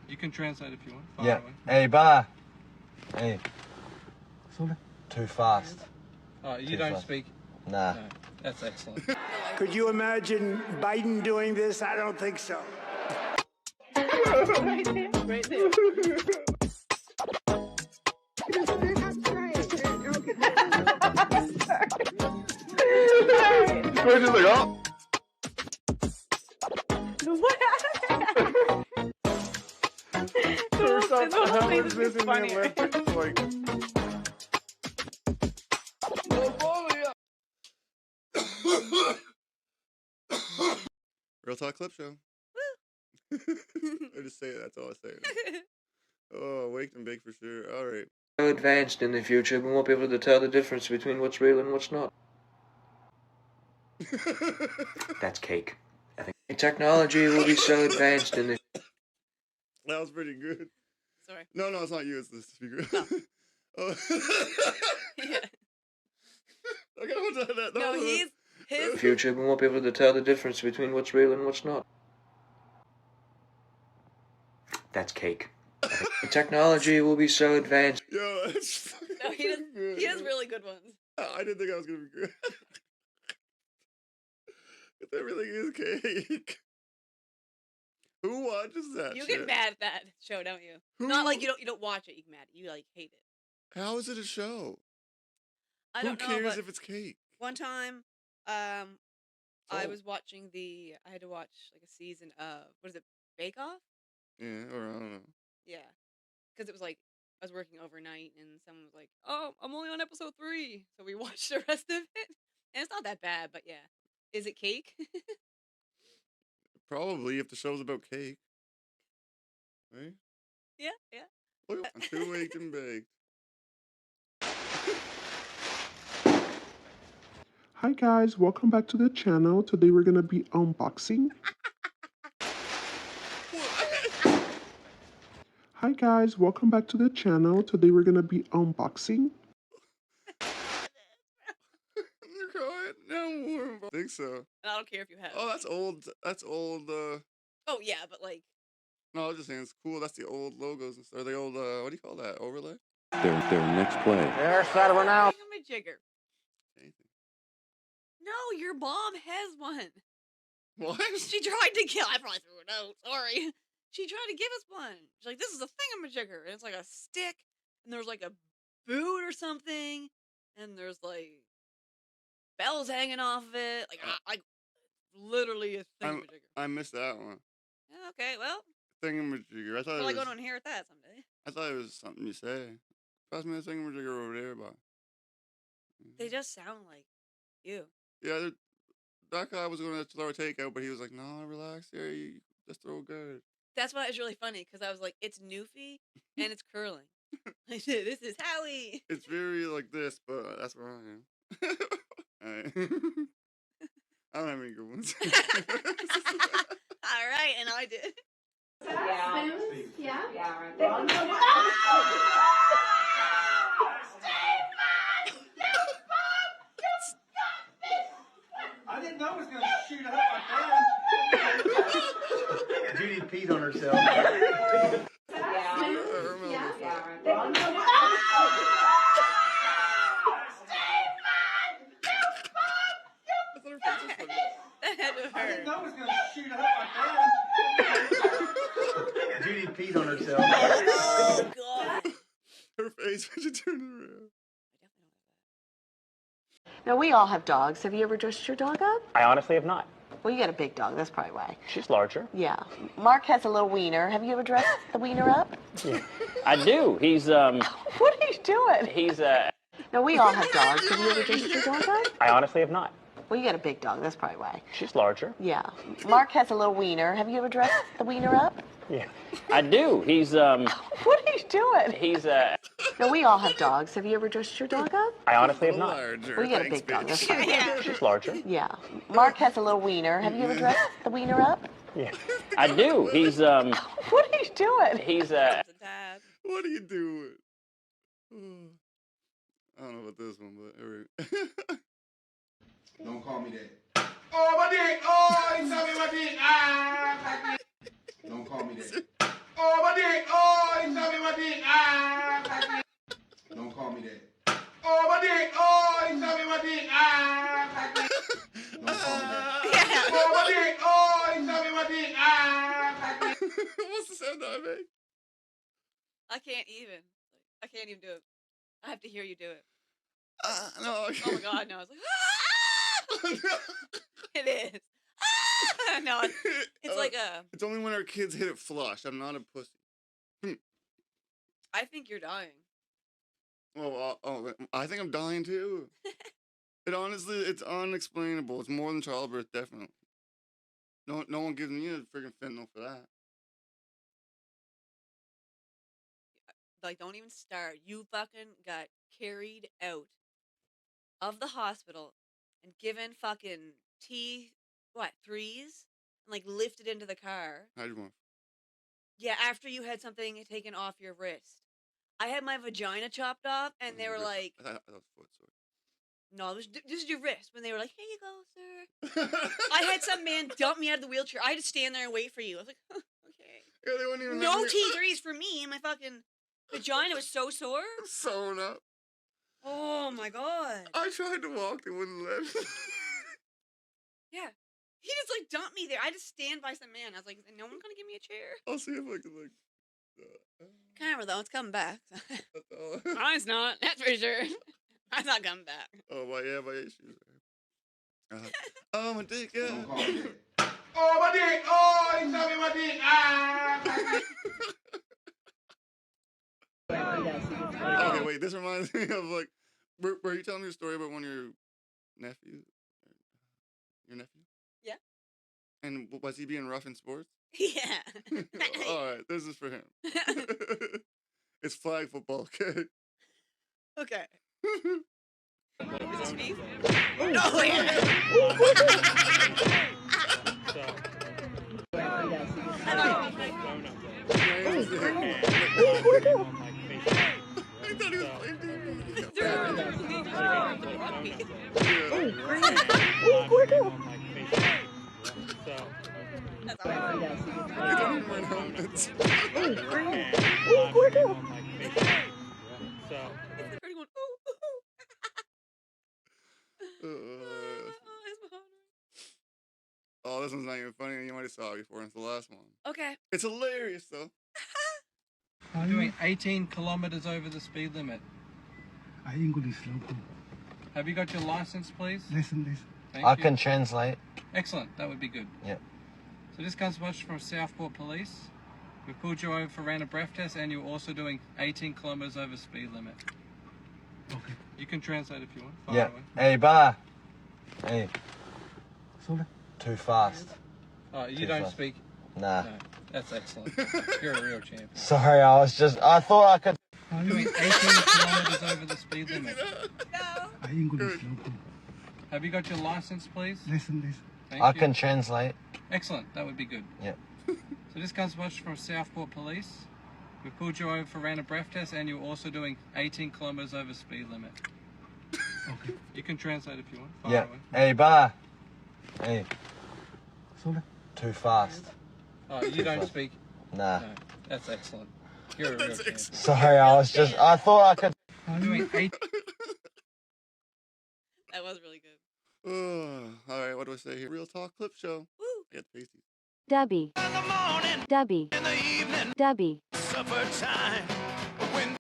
You can translate if you want. Yeah. Hey, ba. Hey. Too fast. Oh, you don't speak? Nah. No. That's excellent. Could you imagine Biden doing this? I don't think so. Right there, right there. We're just like, oh. What happened? First off, The whole how thing is is this in the funnier. Olympics? Like, Real Talk Clip Show. I just say it, that's all I say. Oh, waked and baked for sure. All right. So advanced in the future, we won't be able to tell the difference between what's real and what's not. That's cake. I think technology will be so advanced in the... That was pretty good. Sorry. No, it's not you. It's the speaker. No. Oh. Yeah. Okay, hold on. That No, was he's his. future, we won't be able to tell the difference between what's real and what's not. That's cake. I think technology will be so advanced. Yo, that's fucking No, he does. good. He has really good ones. I didn't think I was gonna be good. Everything is cake. Who watches that You shit? get mad at that show, don't you? Who? Not like you don't watch it. You get mad. You like hate it. How is it a show? I Who don't know. cares But if it's cake? one time, I was watching I had to watch like a season of what is it, Bake Off? Yeah, or I don't know. Yeah, because it was like I was working overnight and someone was like, "Oh, I'm only on episode 3," so we watched the rest of it, and it's not that bad, but yeah. Is it cake? Probably if the show's about cake. Right? Yeah. Look, I'm too waked and baked. Hi guys, welcome back to the channel. Today we're gonna be unboxing. Hi guys, welcome back to the channel. Today we're gonna be unboxing. You're crying? No more. I think so. And I don't care if you have. Oh, that's old. That's old. Oh yeah, but like No, I was just saying it's cool. That's the old logos and stuff. Or the old, what do you call that? Overlay? Their next play. jigger. Anything. No, your mom has one. What? She tried to kill. I probably threw it out. Sorry. She tried to give us one. She's like, "This is a thingamajigger," and it's like a stick, and there's like a boot or something, and there's like bells hanging off of it, like literally a thingamajigger. I missed that one. Yeah, okay, well, Thingamajigger. I thought well, it I was. go to inherit that someday. I thought it was something you say. Pass me the thingamajigger over there, but. They just sound like you. Yeah, that guy was going to throw a takeout, but he was like, "No, relax. Here, you just throw good." That's why it's really funny because I was like, "It's Newfie and it's curling." I said, "This is Howie." It's very like this, but that's where I am. Alright. I don't have any good ones. All right, and I did. Yeah. Yeah. Yeah. Right. I didn't know it was going to shoot up like that. Judy peed on herself. Yeah. Yeah. Yeah. Right. That had to I didn't hurt. know it was going to shoot up like that. Judy peed on herself. Oh God. Her face when she turned around. Now, we all have dogs. Have you ever dressed your dog up? I honestly have not. Well, you got a big dog. That's probably why. She's larger. Yeah. Mark has a little wiener. Have you ever dressed the wiener up? Yeah. I do. He's, What are you doing? he's, Now, we all have dogs. Have you ever dressed your dog up? I honestly have not. Well, you got a big dog. That's probably why. She's larger. Yeah. Mark has a little wiener. Have you ever dressed the wiener up? Yeah. I do. He's, What are you doing? he's, Now, we all have dogs. Have you ever dressed your dog up? I honestly have not. Larger. Well, you got a Thanks, big dog. bitch. That's probably why. She's larger. Yeah. Mark has a little wiener. Have you ever dressed the wiener up? Yeah. I do. He's, What are you doing? he's, Dad. What are you doing? I don't know about this one, but alright. Don't call me that. Oh, my dick. Oh, he tell me my dick. Ah, Don't call me that. oh, my dick. Oh, he tell me my dick. Ah, Don't call me that. oh, my dick. Oh, he tell me my dick. Ah, Don't call me that. oh, my dick. Oh, he tell me my dick. Ah, what's the sound I make? I can't even. I can't even do it. I have to hear you do it. No. Oh my god, no! It's like it is. No, it's like a. It's only when our kids hit it flush. I'm not a pussy. I think you're dying. Well, I think I'm dying too. It's unexplainable. It's more than childbirth, definitely. No one gives me a freaking fentanyl for that. Like, don't even start. You fucking got carried out of the hospital and given fucking threes, and like lifted into the car. How'd you want? Yeah, after you had something taken off your wrist. I had my vagina chopped off, and they were like, I thought it was foot, sorry. "No, this is your wrist." When they were like, "Here you go, sir." I had some man dump me out of the wheelchair. I had to stand there and wait for you. I was like, "Okay." Yeah, they wouldn't even No let me- T3s for me, and my fucking vagina was so sore. Sewn up. Oh my god. I tried to walk, they wouldn't let me. Yeah. He just like dumped me there. I had to stand by some man. I was like, "No one's gonna give me a chair." I'll see if I can like. Camera though, it's coming back. Oh, Mine's not. That's for sure. Mine's not coming back. my issues. Oh, my dick, yeah. Don't call me that. Oh, my dick. Oh, he tell me my dick. Ah. Okay, wait. This reminds me of like, were you telling me a story about one of your nephews? Your nephew? Yeah. And was he being rough in sports? Yeah. All right, this is for him. It's flag football, okay? Okay. Is this beef? No, yeah. I thought he was playing TV. That's all. I don't even wear helmets. It's the pretty one. Oh, this one's not even funny. You might have saw it before. It's the last one. Okay. It's hilarious, though. Doing 18 kilometers over the speed limit. Have you got your license, please? Listen. Thank I you. can translate. Excellent, that would be good. Yep. So this comes to us from Southport Police. We pulled you over for random breath test, and you're also doing 18 kilometers over speed limit. Okay. You can translate if you want. Fire Yeah. away. Hey, bar. Hey, Sorry? too fast. Oh, you Too don't fast. speak? Nah. No. That's excellent. You're a real champion. Sorry, I thought I could. Doing 18 kilometers over the speed limit. No. Have you got your license, please? Listen. Thank I you. can translate. Excellent, that would be good. Yep. So this comes to us from Southport Police. We pulled you over for random breath test, and you're also doing 18 kilometers over speed limit. Okay. You can translate if you want. Fire Yeah. away. Hey, bar. Hey, Sorry? too fast. Oh, you don't fast. speak? Nah. No. That's excellent. You're a real champion. Sorry, I thought I could. Doing 18. That was really good. All right, what do I say here? Real talk clip show. Woo. I got pasties. Dubby. Dubby. Dubby.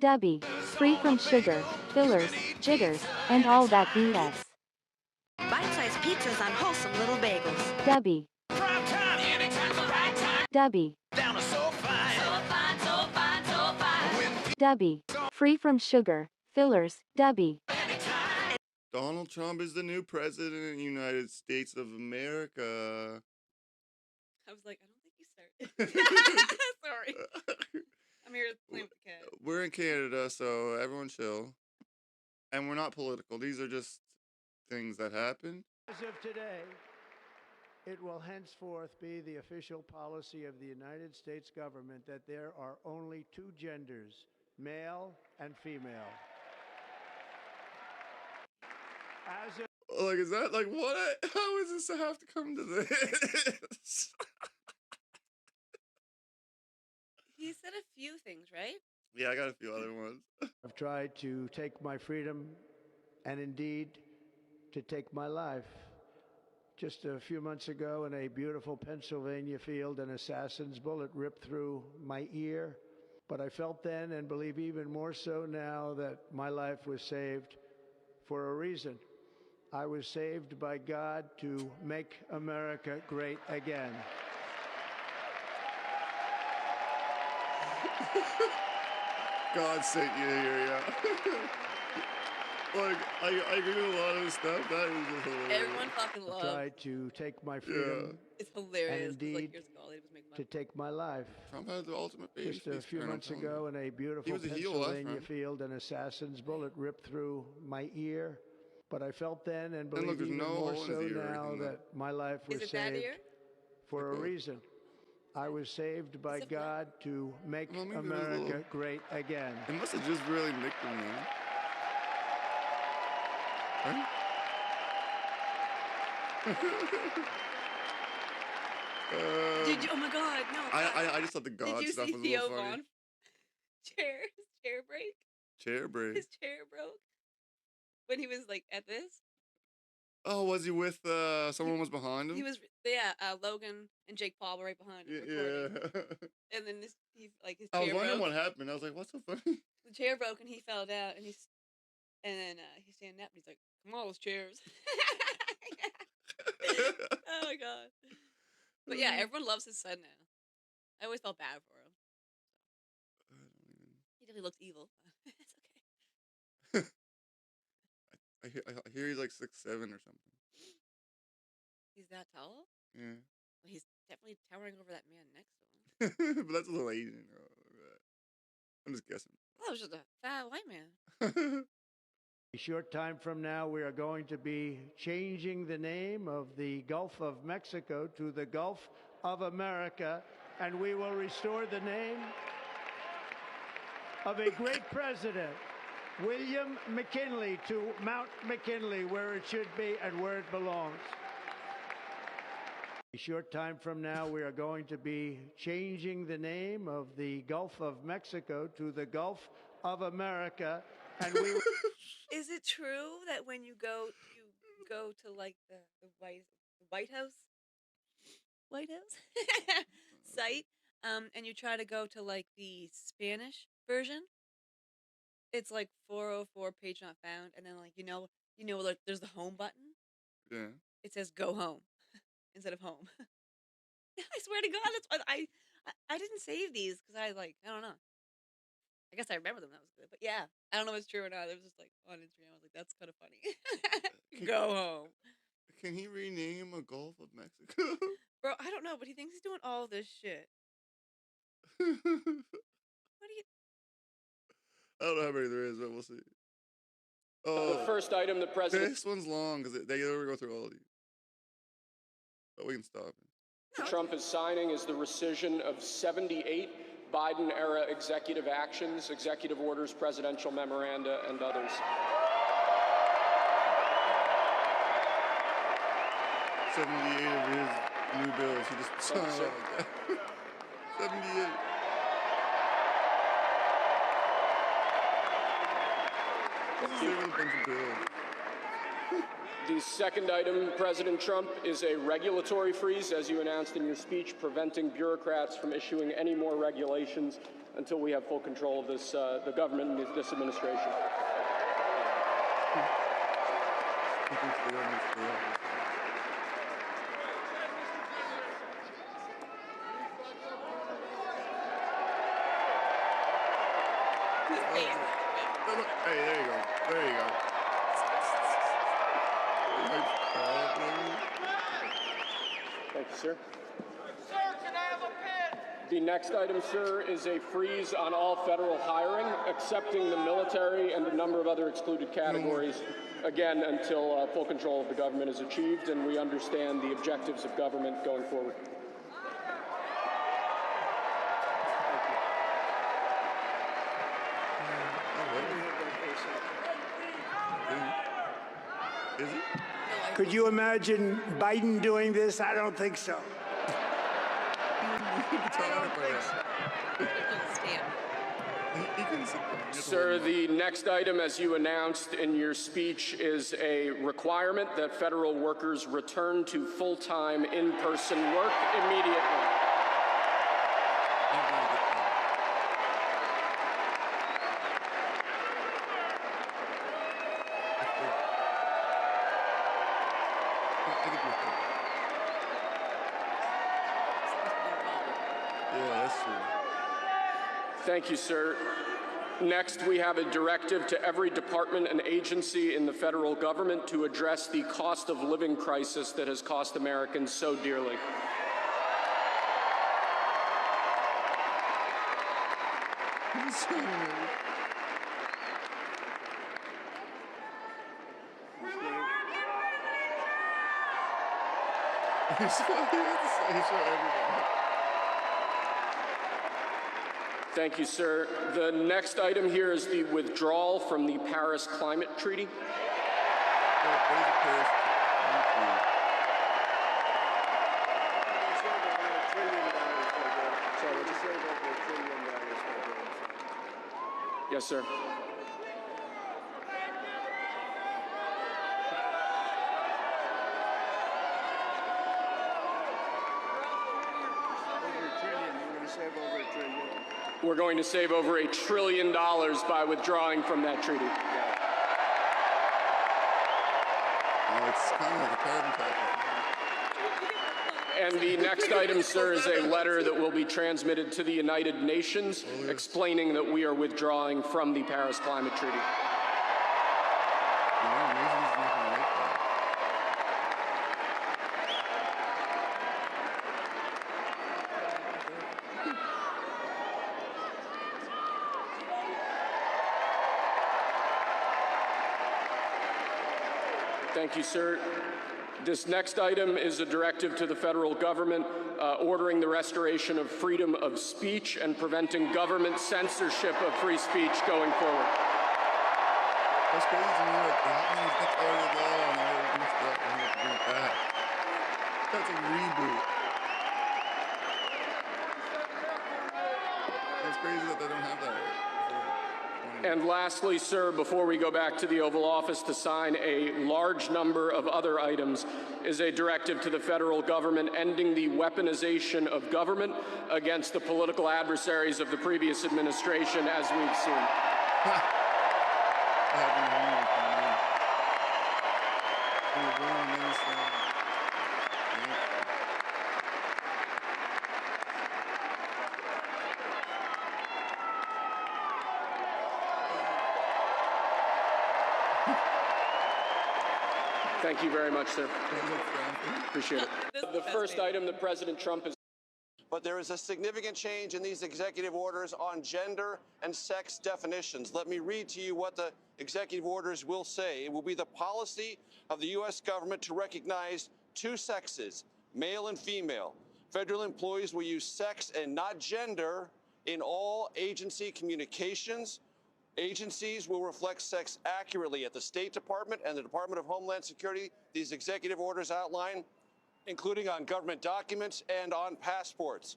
Dubby. Free from sugar, fillers, jitters, and all that BS. Bite-sized pizzas on wholesome little bagels. Dubby. Dubby. Dubby. Free from sugar, fillers, Dubby. Donald Trump is the new president of the United States of America. I was like, I don't think you started. Sorry. I'm here playing with the cat. We're in Canada, so everyone chill. And we're not political. These are just things that happen. As of today, it will henceforth be the official policy of the United States government that there are only two genders, male and female. As of Like, is that like what? How is this have to come to this? He said a few things, right? Yeah, I got a few other ones. I've tried to take my freedom and indeed to take my life. Just a few months ago in a beautiful Pennsylvania field, an assassin's bullet ripped through my ear. But I felt then and believe even more so now that my life was saved for a reason. I was saved by God to make America great again. God sent you here, yeah. Like, I agree with a lot of this stuff. That is just hilarious. Everyone fucking I've loves. tried to take my freedom It's hilarious. 'cause, indeed like years ago, all they did was make to money. take my life. Trump had the ultimate baby Just a face few turn, I'm months telling ago you. in a He beautiful was a heel last Pennsylvania round. field, an assassin's bullet ripped through my ear. But I felt then and And believe look, there's even no more hole in his so ear or now anything, though. that my life was Is it that saved ear? for a Both. reason. I was saved by Is it flat? God to make Well, maybe there's a America little- great again. It must have just really nicked him, man. Right? Did you? Oh my God, no. I just thought the God Did you stuff see was a Theo little funny. Vaughn? His chair break. Chair break. His chair broke when he was like at this. Oh, was he with someone was behind him? He was Logan and Jake Paul were right behind him recording. Yeah. And then he like his I was chair wondering broke. what happened. I was like, what's so funny? The chair broke and he fell down and he's standing up and he's like, "Come on, those chairs." Oh my God. But yeah, everyone loves his son now. I always felt bad for him. He definitely looks evil. It's okay. I hear he's like 6'7" or something. He's that tall? Yeah. Well, he's definitely towering over that man next to him. But that's a little Asian. I'm just guessing. Oh, that was just a fat white man. A short time from now, we are going to be changing the name of the Gulf of Mexico to the Gulf of America, and we will restore the name of a great president, William McKinley, to Mount McKinley, where it should be and where it belongs. A short time from now, we are going to be changing the name of the Gulf of Mexico to the Gulf of America, and we will... Is it true that when you go to like the White House site, and you try to go to like the Spanish version, it's like 404 page not found, and then like like there's the home button. Yeah. It says go home instead of home. I swear to God, that's why I didn't save these because I don't know. I guess I remember them. That was good, but yeah, I don't know if it's true or not. It was just like on Instagram. I was like, that's kind of funny. Go home, Can he rename a Gulf of Mexico? bro. I don't know, but he thinks he's doing all this shit. What do you? I don't know how many there is, but we'll see. Oh, The first item the president this one's long because they never go through all of these. But we can stop it. Trump is signing is the rescission of 78 Biden-era executive actions, executive orders, presidential memoranda, and others. 78 of his new bills. He just signed Sir. like that. 78. This is a bunch of bills. The second item, President Trump, is a regulatory freeze, as you announced in your speech, preventing bureaucrats from issuing any more regulations until we have full control of this, the government and this administration. Hey, there you go. There you go. Thank you, sir. Sir, can I have a pen? The next item, sir, is a freeze on all federal hiring, excepting the military and a number of other excluded categories, again, until full control of the government is achieved and we understand the objectives of government going forward. Is he? Could you imagine Biden doing this? I don't think so. Sir, the next item, as you announced in your speech, is a requirement that federal workers return to full-time in-person work immediately. Thank you, sir. Next, we have a directive to every department and agency in the federal government to address the cost of living crisis that has cost Americans so dearly. Thank you, sir. The next item here is the withdrawal from the Paris Climate Treaty. Yes, sir. We're going to save over $1 trillion by withdrawing from that treaty. It's kind of like a carbon tax. And the next item, sir, is a letter that will be transmitted to the United Nations explaining that we are withdrawing from the Paris Climate Treaty. Thank you, sir. This next item is a directive to the federal government ordering the restoration of freedom of speech and preventing government censorship of free speech going forward. That's crazy to me. Like, that means that's already law and all this stuff, and you have to bring it back. That's a reboot. That's crazy that they don't have that. And lastly, sir, before we go back to the Oval Office to sign a large number of other items, is a directive to the federal government ending the weaponization of government against the political adversaries of the previous administration, as we've seen. Thank you very much, sir. Appreciate it. The first item that President Trump has. But there is a significant change in these executive orders on gender and sex definitions. Let me read to you what the executive orders will say. It will be the policy of the U.S. government to recognize two sexes, male and female. Federal employees will use sex and not gender in all agency communications. Agencies will reflect sex accurately at the State Department and the Department of Homeland Security. These executive orders outline, including on government documents and on passports.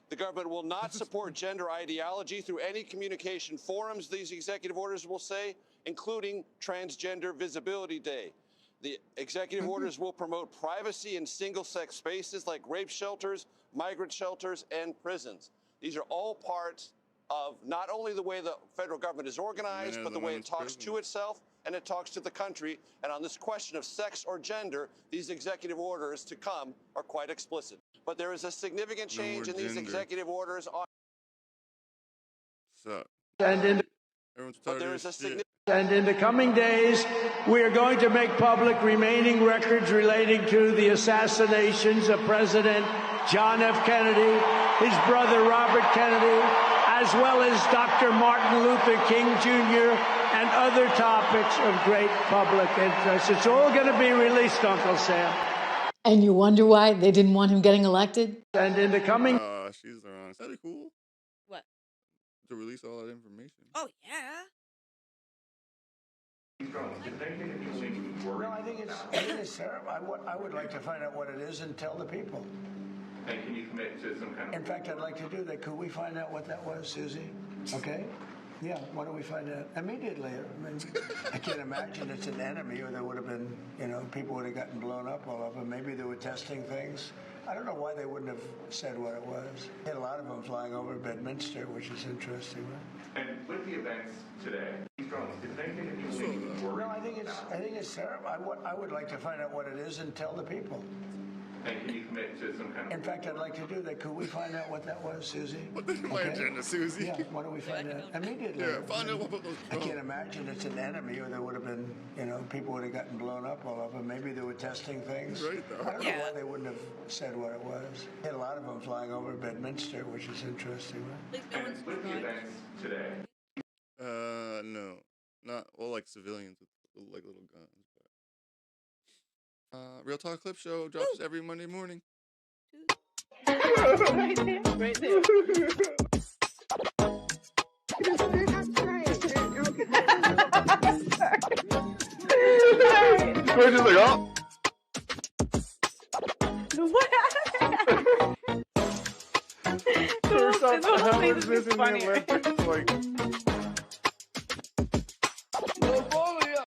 The government will not support gender ideology through any communication forums, these executive orders will say, including Transgender Visibility Day. The executive orders will promote privacy in single-sex spaces like rape shelters, migrant shelters, and prisons. These are all parts of not only the way the federal government is organized, but the way it talks to itself and it talks to the country. And on this question of sex or gender, these executive orders to come are quite explicit. But there is a significant change in these executive orders on. And in the coming days, we are going to make public remaining records relating to the assassinations of President John F. Kennedy, his brother Robert Kennedy, as well as Dr. Martin Luther King Jr. and other topics of great public interest. It's all going to be released, Uncle Sam. And you wonder why they didn't want him getting elected? And in the coming... she's wrong. That'd be cool. What? To release all that information. Oh, yeah. No, I think it's terrible. I would like to find out what it is and tell the people. And can you commit to some kind of... In fact, I'd like to do that. Could we find out what that was, Susie? Okay? Yeah, why don't we find out immediately? I mean, I can't imagine it's an enemy, or there would have been, people would have gotten blown up all over. Maybe they were testing things. I don't know why they wouldn't have said what it was. They had a lot of them flying over Bedminster, which is interesting, right? And with the events today, No, I think it's terrible. I would like to find out what it is and tell the people. And can you commit to some kind of... In fact, I'd like to do that. Could we find out what that was, Susie? What the my agenda, Susie? Yeah, why don't we find out immediately? Yeah, find out what those... I can't imagine it's an enemy, or there would have been, people would have gotten blown up all over. Maybe they were testing things. Right, though. I don't know why they wouldn't have said what it was. They had a lot of them flying over Bedminster, which is interesting, right? And with the events today... No. Not, well, like civilians with, like, little guns. Real Talk Clip Show drops every Monday morning. Right there. Right there. We're just like, oh. What happened? There's something that was in the Olympics, like...